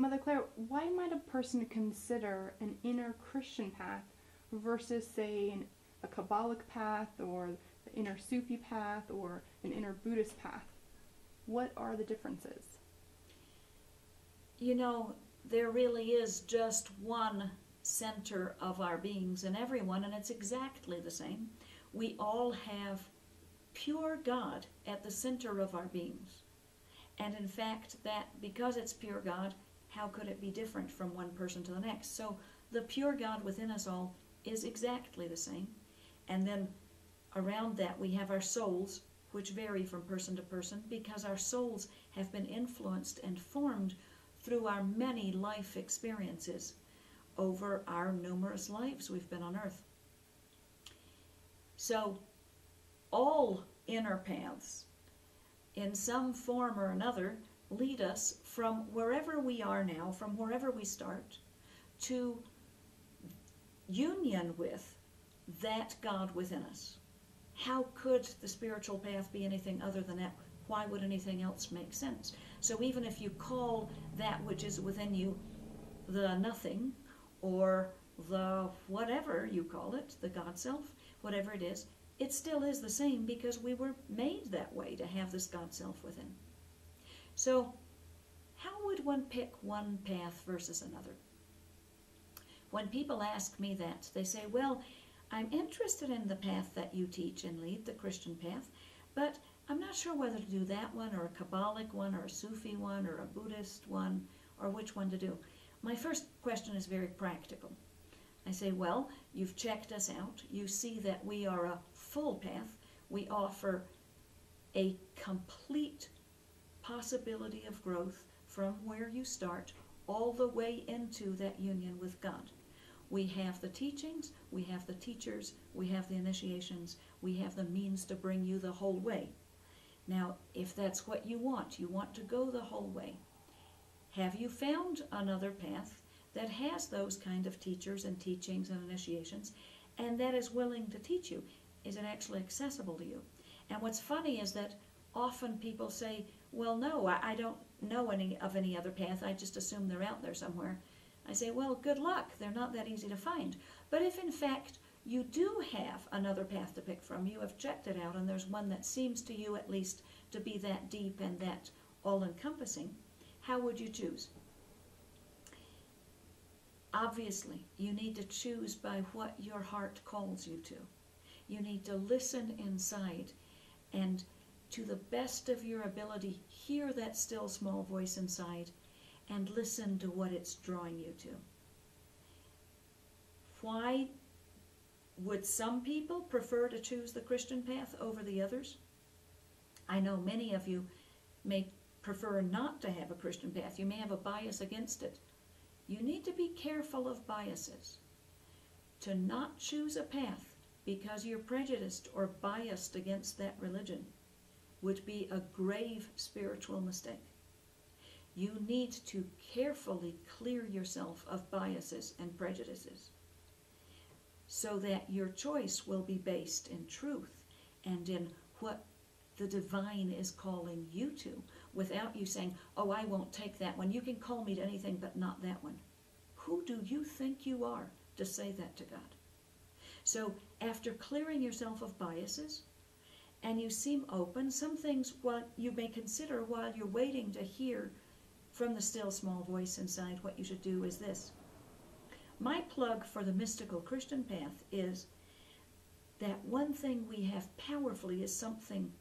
Mother Clare, why might a person consider an inner Christian path versus, say, a Kabbalic path, or the inner Sufi path, or an inner Buddhist path? What are the differences? You know, there really is just one center of our beings in everyone, and it's exactly the same. We all have pure God at the center of our beings. And in fact, that because it's pure God, how could it be different from one person to the next? So the pure God within us all is exactly the same. And then around that we have our souls, which vary from person to person because our souls have been influenced and formed through our many life experiences over our numerous lives we've been on earth. So all inner paths, in some form or another, lead us from wherever we are now, from wherever we start, to union with that God within us. How could the spiritual path be anything other than that? Why would anything else make sense? So even if you call that which is within you the nothing, or the whatever you call it, the God self, whatever it is, it still is the same because we were made that way, to have this God self within. So how would one pick one path versus another? When people ask me that, they say, well, I'm interested in the path that you teach and lead, the Christian path, but I'm not sure whether to do that one or a Kabbalic one or a Sufi one or a Buddhist one, or which one to do. My first question is very practical. I say, well, you've checked us out. You see that we are a full path. We offer a complete possibility of growth from where you start all the way into that union with God. We have the teachings, we have the teachers, we have the initiations, we have the means to bring you the whole way. Now, if that's what you want to go the whole way, have you found another path that has those kind of teachers and teachings and initiations, and that is willing to teach you? Is it actually accessible to you? And what's funny is that often people say, well, no, I don't know any other path. I just assume they're out there somewhere. I say, well, good luck. They're not that easy to find. But if in fact you do have another path to pick from, you have checked it out, and there's one that seems to you at least to be that deep and that all-encompassing, how would you choose? Obviously, you need to choose by what your heart calls you to. You need to listen inside and, to the best of your ability, hear that still small voice inside and listen to what it's drawing you to. Why would some people prefer to choose the Christian path over the others? I know many of you may prefer not to have a Christian path. You may have a bias against it. You need to be careful of biases. To not choose a path because you're prejudiced or biased against that religion would be a grave spiritual mistake. You need to carefully clear yourself of biases and prejudices so that your choice will be based in truth and in what the divine is calling you to, without you saying, oh, I won't take that one. You can call me to anything but not that one. Who do you think you are to say that to God? So after clearing yourself of biases, and you seem open, some things what you may consider while you're waiting to hear from the still small voice inside what you should do is this. My plug for the mystical Christian path is that one thing we have powerfully is something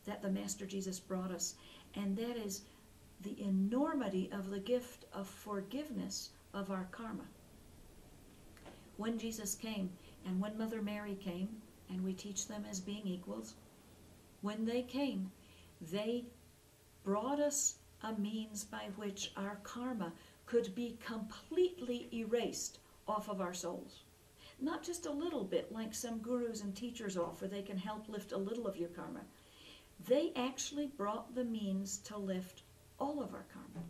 that the Master Jesus brought us, and that is the enormity of the gift of forgiveness of our karma. When Jesus came, and when Mother Mary came, and we teach them as being equals, when they came, they brought us a means by which our karma could be completely erased off of our souls. Not just a little bit like some gurus and teachers offer, they can help lift a little of your karma. They actually brought the means to lift all of our karma.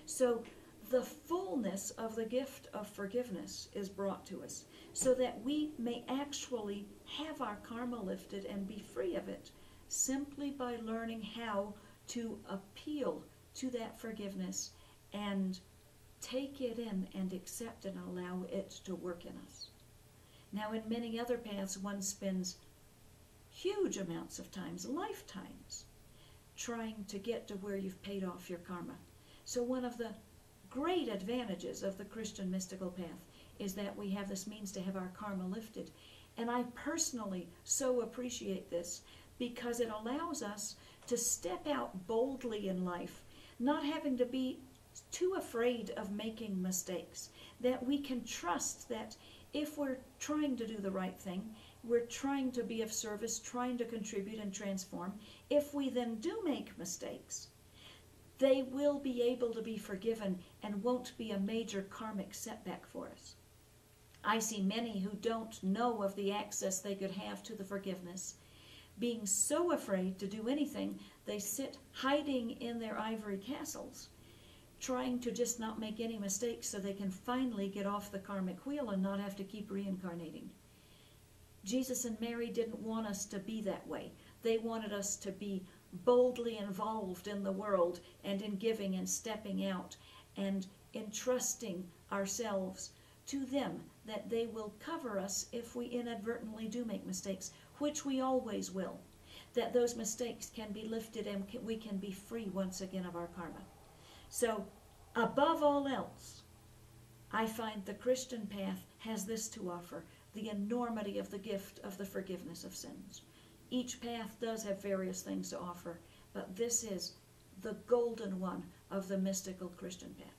So the fullness of the gift of forgiveness is brought to us so that we may actually have our karma lifted and be free of it simply by learning how to appeal to that forgiveness and take it in and accept and allow it to work in us. Now, in many other paths, one spends huge amounts of times, lifetimes, trying to get to where you've paid off your karma. So one of the great advantages of the Christian mystical path is that we have this means to have our karma lifted. And I personally so appreciate this because it allows us to step out boldly in life, not having to be too afraid of making mistakes, that we can trust that if we're trying to do the right thing, we're trying to be of service, trying to contribute and transform, if we then do make mistakes, they will be able to be forgiven and won't be a major karmic setback for us. I see many who don't know of the access they could have to the forgiveness, being so afraid to do anything, they sit hiding in their ivory castles, trying to just not make any mistakes so they can finally get off the karmic wheel and not have to keep reincarnating. Jesus and Mary didn't want us to be that way. They wanted us to be boldly involved in the world and in giving and stepping out and entrusting ourselves to them, that they will cover us if we inadvertently do make mistakes, which we always will, that those mistakes can be lifted and we can be free once again of our karma. So, above all else, I find the Christian path has this to offer, the enormity of the gift of the forgiveness of sins. Each path does have various things to offer, but this is the golden one of the mystical Christian path.